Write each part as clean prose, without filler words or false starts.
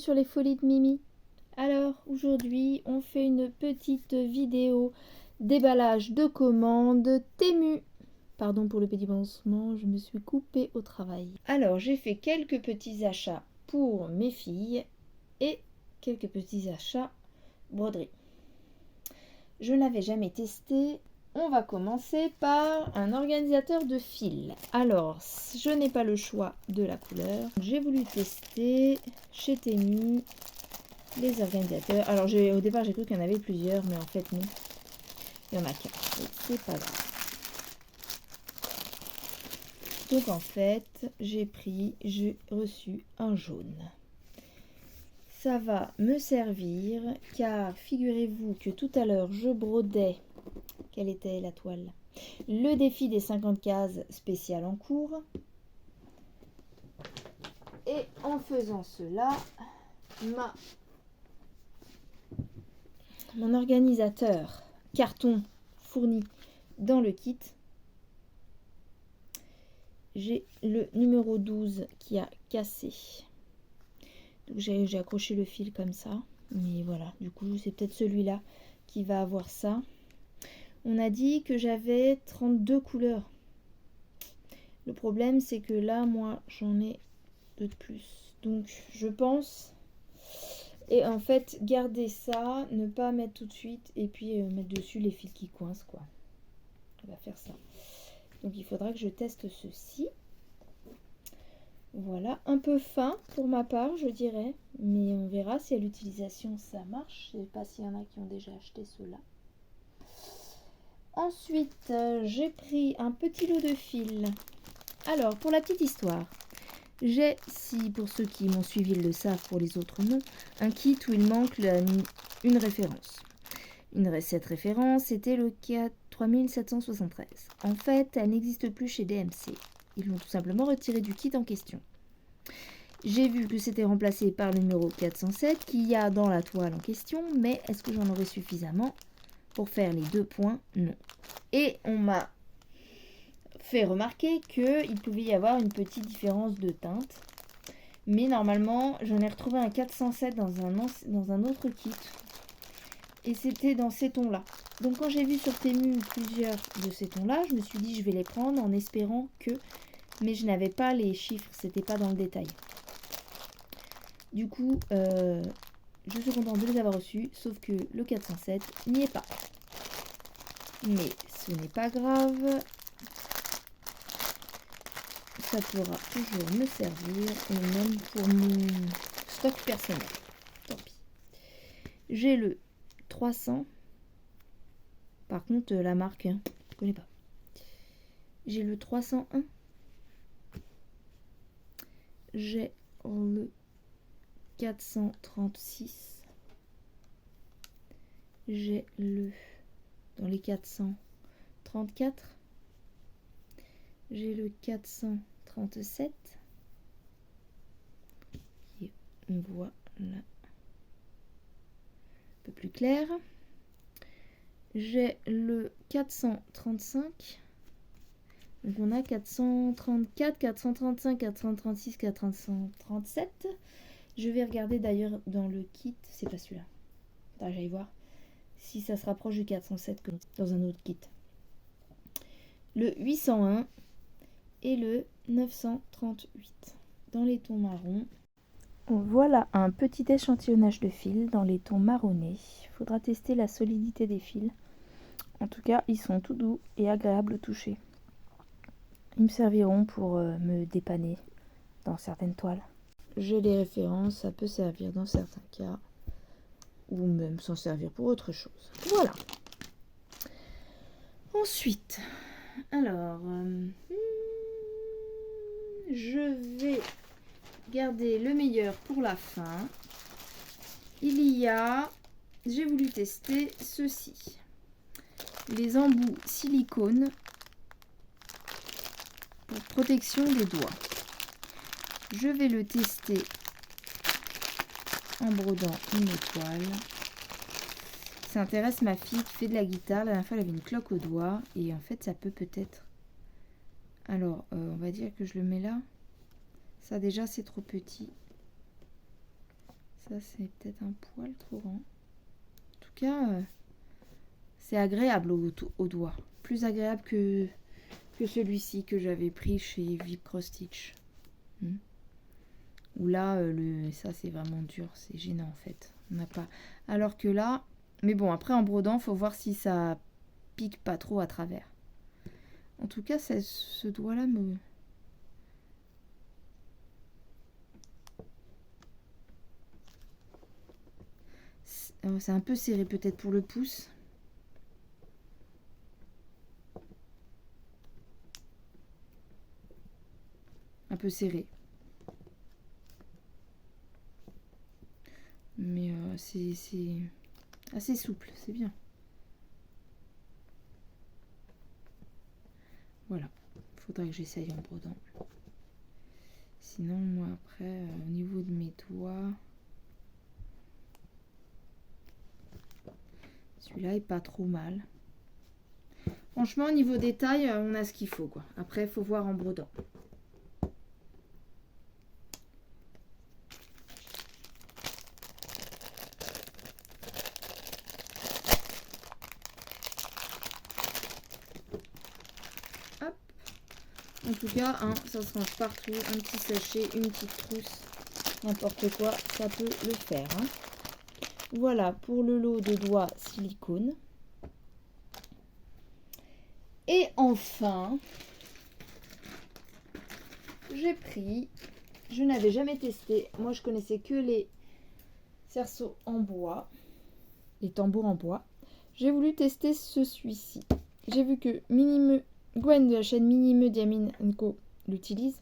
sur les folies de Mimi. Alors aujourd'hui on fait une petite vidéo déballage de commandes Temu. Pardon pour le petit balancement, je me suis coupée au travail. Alors j'ai fait quelques petits achats pour mes filles et quelques petits achats broderie. Je n'avais jamais testé. On va commencer par un organisateur de fils. Alors, je n'ai pas le choix de la couleur. J'ai voulu tester chez Temu les organisateurs. Alors, au départ, j'ai cru qu'il y en avait plusieurs, mais en fait, non. Il y en a qu'un. C'est pas grave. Donc, en fait, j'ai reçu un jaune. Ça va me servir, car figurez-vous que tout à l'heure, je brodais. Quelle était la toile? Le défi des 50 cases spécial en cours. Et en faisant cela, mon organisateur carton fourni dans le kit, j'ai le numéro 12 qui a cassé. Donc j'ai accroché le fil comme ça. Mais voilà, du coup, c'est peut-être celui-là qui va avoir ça. On a dit que j'avais 32 couleurs. Le problème, c'est que là, moi, j'en ai deux de plus. Donc, je pense... Et en fait, garder ça, ne pas mettre tout de suite, et puis mettre dessus les fils qui coincent, quoi. On va faire ça. Donc, il faudra que je teste ceci. Voilà, un peu fin pour ma part, je dirais. Mais on verra si à l'utilisation, ça marche. Je ne sais pas s'il y en a qui ont déjà acheté ceux-là. Ensuite, j'ai pris un petit lot de fils. Alors, pour la petite histoire, j'ai, si pour ceux qui m'ont suivi le savent, pour les autres non, un kit où il manque une référence. Cette référence, c'était le 3773. En fait, elle n'existe plus chez DMC. Ils l'ont tout simplement retiré du kit en question. J'ai vu que c'était remplacé par le numéro 407 qu'il y a dans la toile en question, mais est-ce que j'en aurai suffisamment pour faire les 2 points? Non. Et on m'a fait remarquer qu'il pouvait y avoir une petite différence de teinte. Mais normalement, j'en ai retrouvé un 407 dans un autre kit. Et c'était dans ces tons-là. Donc quand j'ai vu sur Temu plusieurs de ces tons-là, je me suis dit je vais les prendre en espérant que... Mais je n'avais pas les chiffres, c'était pas dans le détail. Du coup, je suis contente de les avoir reçus, sauf que le 407 n'y est pas. Mais ce n'est pas grave. Ça pourra toujours me servir, et même pour mon stock personnel. Tant pis. J'ai le 300. Par contre, la marque, je ne connais pas. J'ai le 301. J'ai le 436. J'ai dans les 434. J'ai le 437. Et on voit là un peu plus clair. J'ai le 435. Donc on a 434, 435, 436, 437. Je vais regarder d'ailleurs dans le kit. C'est pas celui-là. J'allais voir si ça se rapproche du 407 que dans un autre kit. Le 801 et le 938 dans les tons marrons. Voilà un petit échantillonnage de fils dans les tons marronnés. Il faudra tester la solidité des fils. En tout cas, ils sont tout doux et agréables au toucher. Ils me serviront pour me dépanner dans certaines toiles. J'ai les références, ça peut servir dans certains cas, ou même s'en servir pour autre chose. Voilà. Ensuite, alors, je vais garder le meilleur pour la fin. J'ai voulu tester ceci. Les embouts silicone pour protection des doigts. Je vais le tester en brodant une étoile. Ça intéresse ma fille qui fait de la guitare. La dernière fois, elle avait une cloque au doigt. Et en fait, ça peut-être... Alors, on va dire que je le mets là. Ça, déjà, c'est trop petit. Ça, c'est peut-être un poil trop grand. En tout cas, c'est agréable au doigt. Plus agréable que celui-ci que j'avais pris chez Vip Cross Stitch. Où là, ça, c'est vraiment dur. C'est gênant, en fait. On n'a pas... Alors que là... Mais bon, après, en brodant, faut voir si ça pique pas trop à travers. En tout cas, ce doigt-là me... C'est un peu serré peut-être pour le pouce. Un peu serré. Mais c'est assez souple, c'est bien. Voilà. Faudrait que j'essaye en brodant. Sinon, moi après, au niveau de mes doigts... Celui-là est pas trop mal. Franchement, au niveau des tailles, on a ce qu'il faut, quoi. Après, il faut voir en brodant. Hop. En tout cas, hein, ça se range partout. Un petit sachet, une petite trousse. N'importe quoi, ça peut le faire. Hein. Voilà pour le lot de doigts silicone. Et enfin, j'ai pris, je n'avais jamais testé, moi je connaissais que les cerceaux en bois, les tambours en bois. J'ai voulu tester celui-ci. J'ai vu que Gwen de la chaîne Minimeux Diamine Co l'utilise.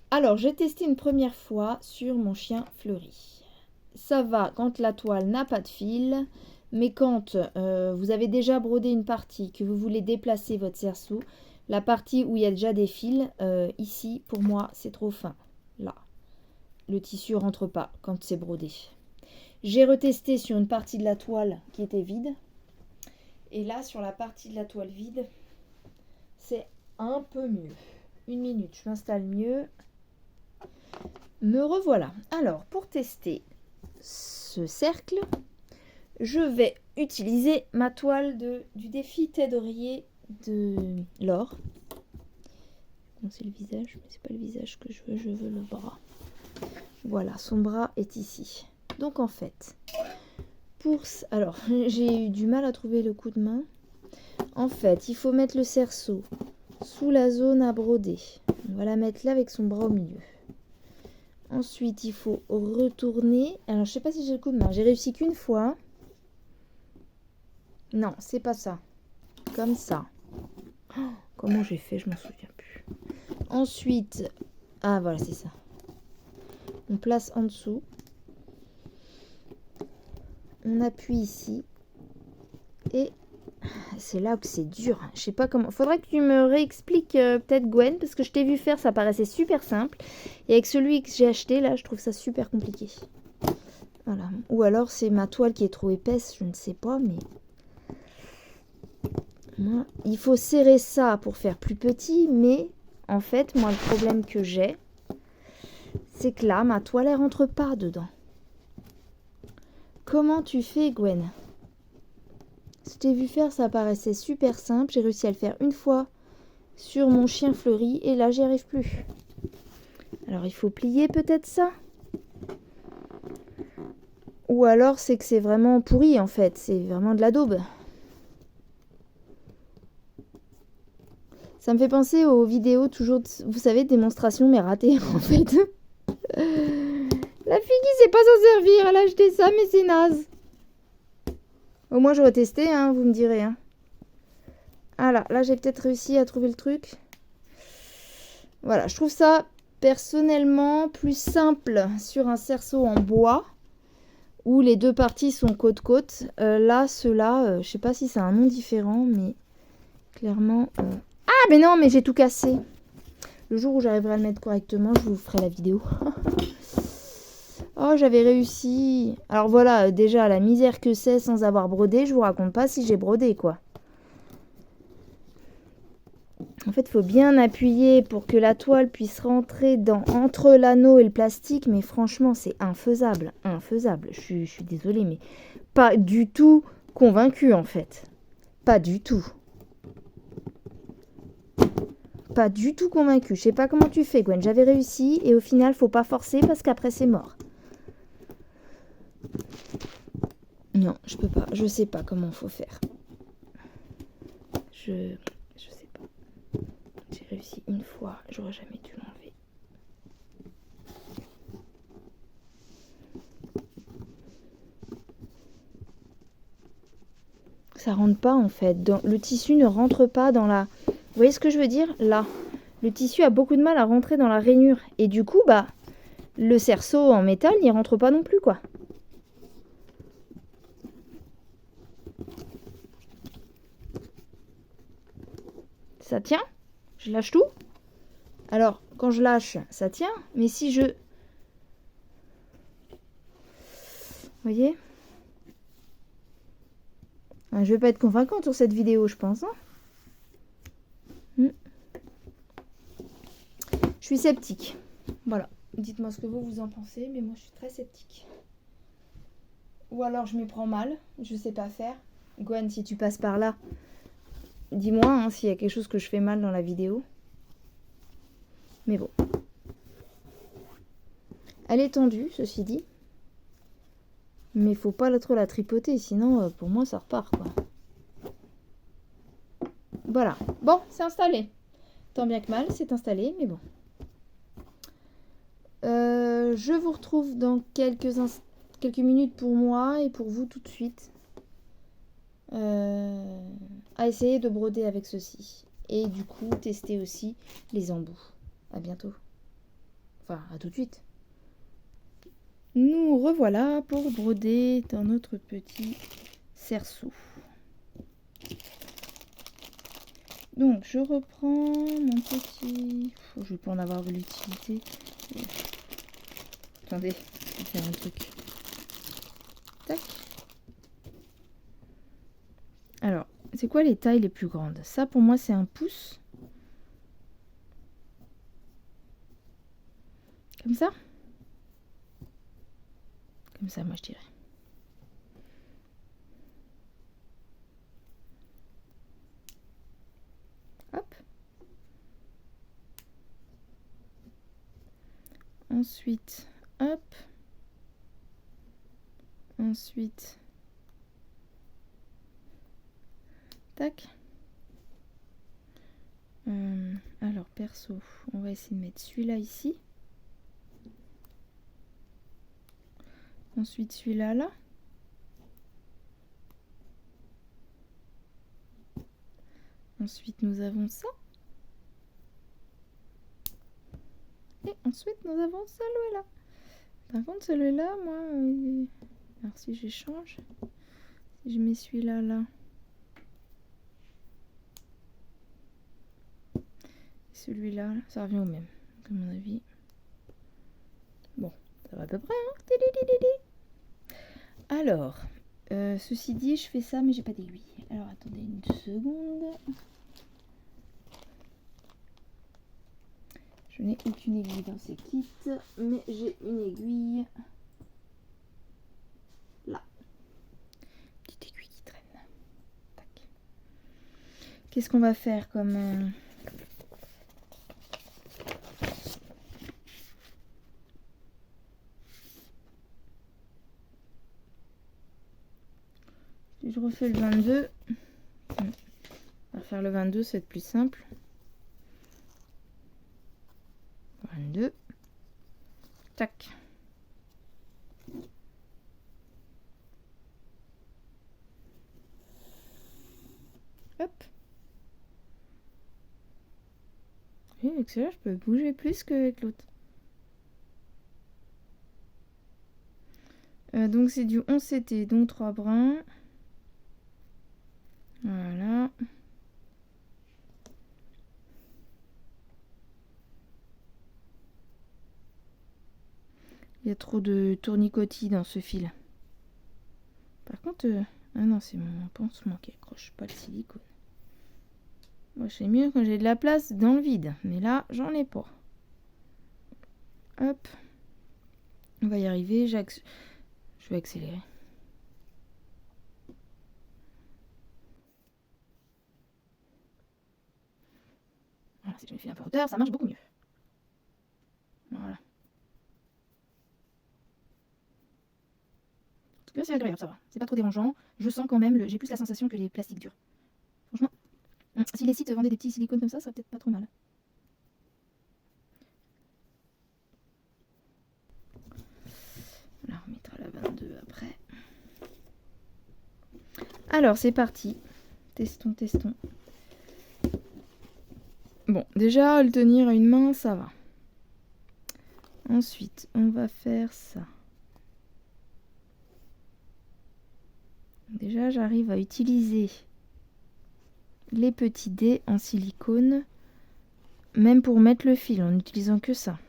Alors j'ai testé une première fois sur mon chien Fleury. Ça va quand la toile n'a pas de fil, mais quand vous avez déjà brodé une partie, que vous voulez déplacer votre cerceau, la partie où il y a déjà des fils, ici, pour moi, c'est trop fin. Là, le tissu rentre pas quand c'est brodé. J'ai retesté sur une partie de la toile qui était vide. Et là, sur la partie de la toile vide, c'est un peu mieux. Une minute, je m'installe mieux. Me revoilà. Alors, pour tester ce cercle, je vais utiliser ma toile du défi Tête d'oreiller de Laure. Bon, c'est le visage, mais c'est pas le visage que je veux le bras. Voilà, son bras est ici. Donc en fait, alors j'ai eu du mal à trouver le coup de main. En fait, il faut mettre le cerceau sous la zone à broder. On va la mettre là avec son bras au milieu. Ensuite, il faut retourner. Alors, je sais pas si j'ai le coup de main. J'ai réussi qu'une fois. Non, c'est pas ça. Comme ça. Oh, comment j'ai fait? Je m'en souviens plus. Ensuite, ah voilà, c'est ça. On place en dessous. On appuie ici. Et c'est là que c'est dur. Je sais pas comment. Faudrait que tu me réexpliques peut-être Gwen, parce que je t'ai vu faire, ça paraissait super simple. Et avec celui que j'ai acheté, là, je trouve ça super compliqué. Voilà. Ou alors c'est ma toile qui est trop épaisse, je ne sais pas, mais... Moi, il faut serrer ça pour faire plus petit, mais en fait, moi, le problème que j'ai, c'est que là, ma toile, elle rentre pas dedans. Comment tu fais, Gwen? Je t'ai vu faire, ça paraissait super simple. J'ai réussi à le faire une fois sur mon chien Fleury, et là, j'y arrive plus. Alors, il faut plier peut-être ça? Ou alors, c'est que c'est vraiment pourri, en fait. C'est vraiment de la daube. Ça me fait penser aux vidéos toujours, vous savez, démonstration mais ratée en fait. La fille qui sait pas s'en servir, elle a acheté ça mais c'est naze. Au moins j'aurais testé, hein, vous me direz. Hein. Voilà, là j'ai peut-être réussi à trouver le truc. Voilà, je trouve ça personnellement plus simple sur un cerceau en bois où les deux parties sont côte-côte. Là, ceux-là, je sais pas si c'est un nom différent, mais clairement... Ah, mais non, mais j'ai tout cassé. Le jour où j'arriverai à le mettre correctement, je vous ferai la vidéo. Oh, j'avais réussi. Alors voilà, déjà, la misère que c'est sans avoir brodé, je vous raconte pas si j'ai brodé, quoi. En fait, il faut bien appuyer pour que la toile puisse rentrer entre l'anneau et le plastique. Mais franchement, c'est infaisable. Infaisable. Je suis désolée, mais pas du tout convaincue, en fait. Pas du tout. Pas du tout convaincue. Je sais pas comment tu fais, Gwen. J'avais réussi et au final, faut pas forcer parce qu'après, c'est mort. Non, je peux pas. Je sais pas comment faut faire. Je sais pas. J'ai réussi une fois. J'aurais jamais dû l'enlever. Ça rentre pas en fait. Le tissu ne rentre pas dans la... Vous voyez ce que je veux dire? Là. Le tissu a beaucoup de mal à rentrer dans la rainure. Et du coup, bah, le cerceau en métal, il rentre pas non plus, quoi. Ça tient? Je lâche tout? Alors, quand je lâche, ça tient. Mais si je... Vous voyez? Je vais pas être convaincante sur cette vidéo, je pense. Hein. Je suis sceptique. Voilà. Dites-moi ce que vous en pensez, mais moi je suis très sceptique. Ou alors je m'y prends mal, je sais pas faire. Gwen, si tu passes par là, dis-moi hein, s'il y a quelque chose que je fais mal dans la vidéo. Mais bon. Elle est tendue, ceci dit. Mais il faut pas trop la tripoter, sinon pour moi ça repart quoi. Voilà. Bon, c'est installé. Tant bien que mal, c'est installé, mais bon. Je vous retrouve dans quelques minutes pour moi et pour vous tout de suite. À essayer de broder avec ceci. Et du coup, tester aussi les embouts. À bientôt. Enfin, à tout de suite. Nous revoilà pour broder dans notre petit cerceau. Donc, je reprends mon petit... Je vais pas en avoir de l'utilité. Attendez, je vais faire un truc. Tac. Alors, c'est quoi les tailles les plus grandes? Ça, pour moi, c'est 1 pouce. Comme ça? Comme ça, moi, je dirais. Hop. Ensuite, hop. Ensuite, tac. Alors, perso, on va essayer de mettre celui-là ici. Ensuite, celui-là, là. Ensuite, nous avons ça. Et ensuite, nous avons celui-là. Par contre, celui-là, moi... Alors, si j'échange, si je mets celui-là, là... Celui-là, ça revient au même, à mon avis. Bon, ça va à peu près, hein. Alors, ceci dit, je fais ça, mais j'ai pas d'aiguille. Alors, attendez une seconde. Je n'ai aucune aiguille dans ces kits, mais j'ai une aiguille là. Petite aiguille qui traîne. Tac. Qu'est-ce qu'on va faire comme... Si je refais le 22, on va faire le 22, c'est plus simple. 22. Tac. Hop. Et avec celui-là, je peux bouger plus qu'avec l'autre. Donc c'est du 11 CT, donc 3 brins. Voilà. Il y a trop de tournicotis dans ce fil. Par contre, ah non, c'est mon pansement qui accroche, pas le silicone. Moi, je sais mieux quand j'ai de la place dans le vide. Mais là, j'en ai pas. Hop. On va y arriver. Je vais accélérer. Voilà, si je me fais un peu hauteur, ça marche beaucoup mieux. Voilà. En tout cas, c'est agréable, ça va. C'est pas trop dérangeant. Je sens quand même, j'ai plus la sensation que les plastiques durs. Franchement, si les sites vendaient des petits silicones comme ça serait peut-être pas trop mal. Là, on mettra la 22 après. Alors, c'est parti. Testons. Bon, déjà, le tenir à une main, ça va. Ensuite, on va faire ça. Déjà, j'arrive à utiliser les petits dés en silicone, même pour mettre le fil, en n'utilisant que ça.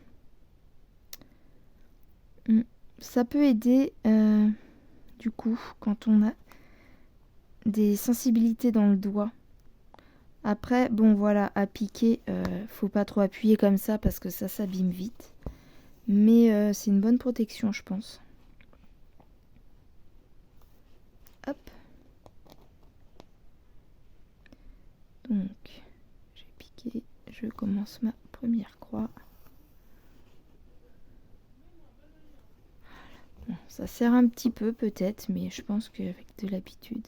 Ça peut aider, du coup, quand on a des sensibilités dans le doigt. Après, bon voilà, à piquer, faut pas trop appuyer comme ça parce que ça s'abîme vite. Mais c'est une bonne protection, je pense. Hop. Donc, j'ai piqué, je commence ma première croix. Bon, ça sert un petit peu peut-être, mais je pense qu'avec de l'habitude.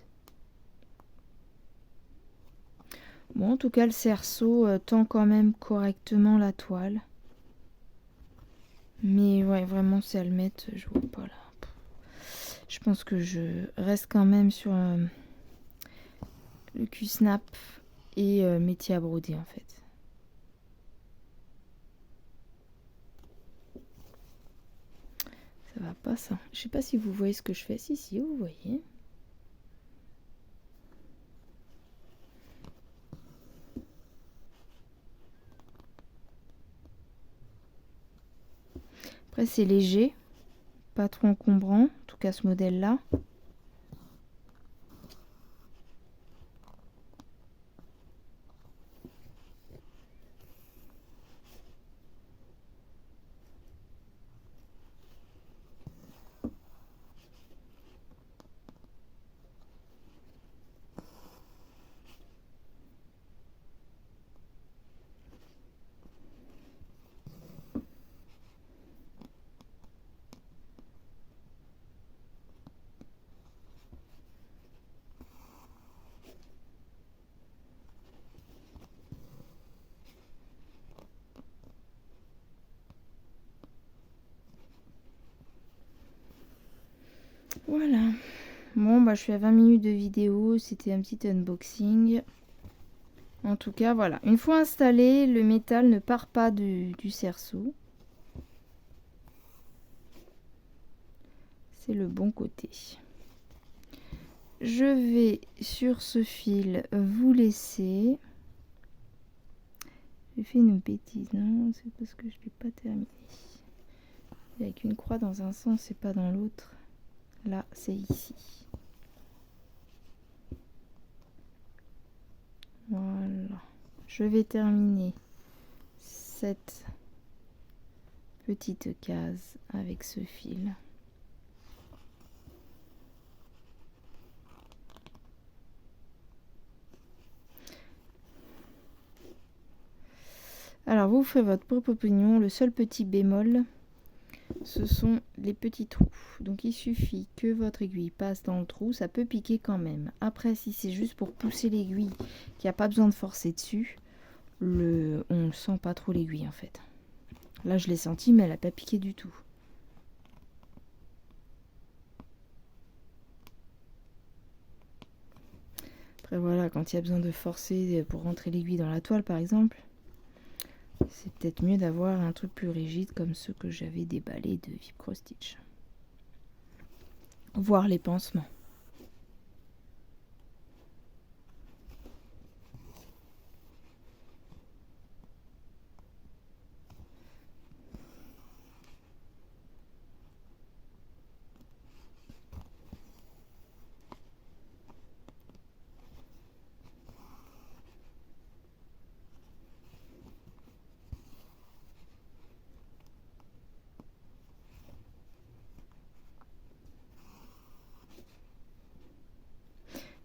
Bon, en tout cas, le cerceau tend quand même correctement la toile. Mais ouais, vraiment, c'est à le mettre, je vois pas là. Je pense que je reste quand même sur le Q-snap et métier à broder en fait. Ça va pas ça. Je sais pas si vous voyez ce que je fais. Si, vous voyez. Après c'est léger, pas trop encombrant, en tout cas ce modèle là. Voilà. Bon bah je suis à 20 minutes de vidéo, c'était un petit unboxing. En tout cas voilà, une fois installé, le métal ne part pas du cerceau. C'est le bon côté. Je vais sur ce fil vous laisser. J'ai fait une bêtise, non, c'est parce que je ne l'ai pas terminé. Avec une croix dans un sens et pas dans l'autre. Là, c'est ici. Voilà. Je vais terminer cette petite case avec ce fil. Alors, vous ferez votre propre opinion. Le seul petit bémol, ce sont les petits trous. Donc il suffit que votre aiguille passe dans le trou, ça peut piquer quand même. Après, si c'est juste pour pousser l'aiguille, qu'il n'y a pas besoin de forcer dessus, on ne sent pas trop l'aiguille en fait. Là je l'ai senti, mais elle n'a pas piqué du tout. Après voilà, quand il y a besoin de forcer pour rentrer l'aiguille dans la toile par exemple, c'est peut-être mieux d'avoir un truc plus rigide comme ceux que j'avais déballés de Vib Cross Stitch. Voire les pansements.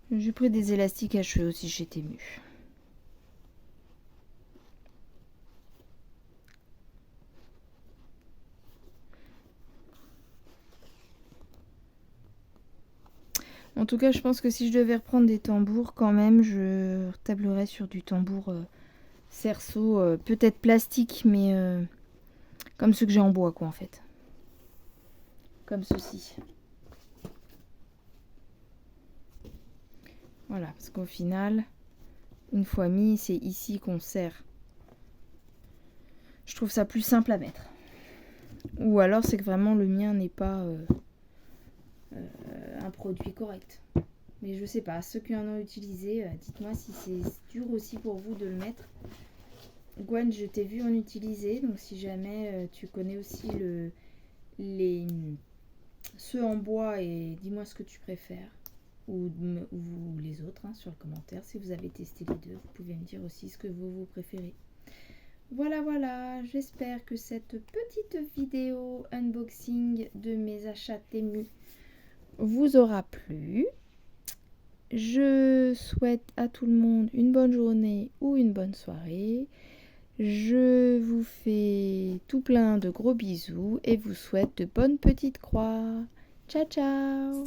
J'ai pris des élastiques à cheveux aussi chez Temu. En tout cas, je pense que si je devais reprendre des tambours, quand même, je tablerais sur du tambour cerceau, peut-être plastique, mais comme ceux que j'ai en bois, quoi, en fait. Comme ceci. Voilà, parce qu'au final, une fois mis, c'est ici qu'on serre. Je trouve ça plus simple à mettre. Ou alors, c'est que vraiment le mien n'est pas un produit correct. Mais je sais pas, ceux qui en ont utilisé, dites-moi si c'est dur aussi pour vous de le mettre. Gwen, je t'ai vu en utiliser, donc si jamais tu connais aussi ceux en bois, et dis-moi ce que tu préfères. Ou les autres hein, sur le commentaire. Si vous avez testé les deux, vous pouvez me dire aussi ce que vous préférez. Voilà, j'espère que cette petite vidéo unboxing de mes achats Temu vous aura plu. Je souhaite à tout le monde une bonne journée ou une bonne soirée. Je vous fais tout plein de gros bisous et vous souhaite de bonnes petites croix. Ciao ciao.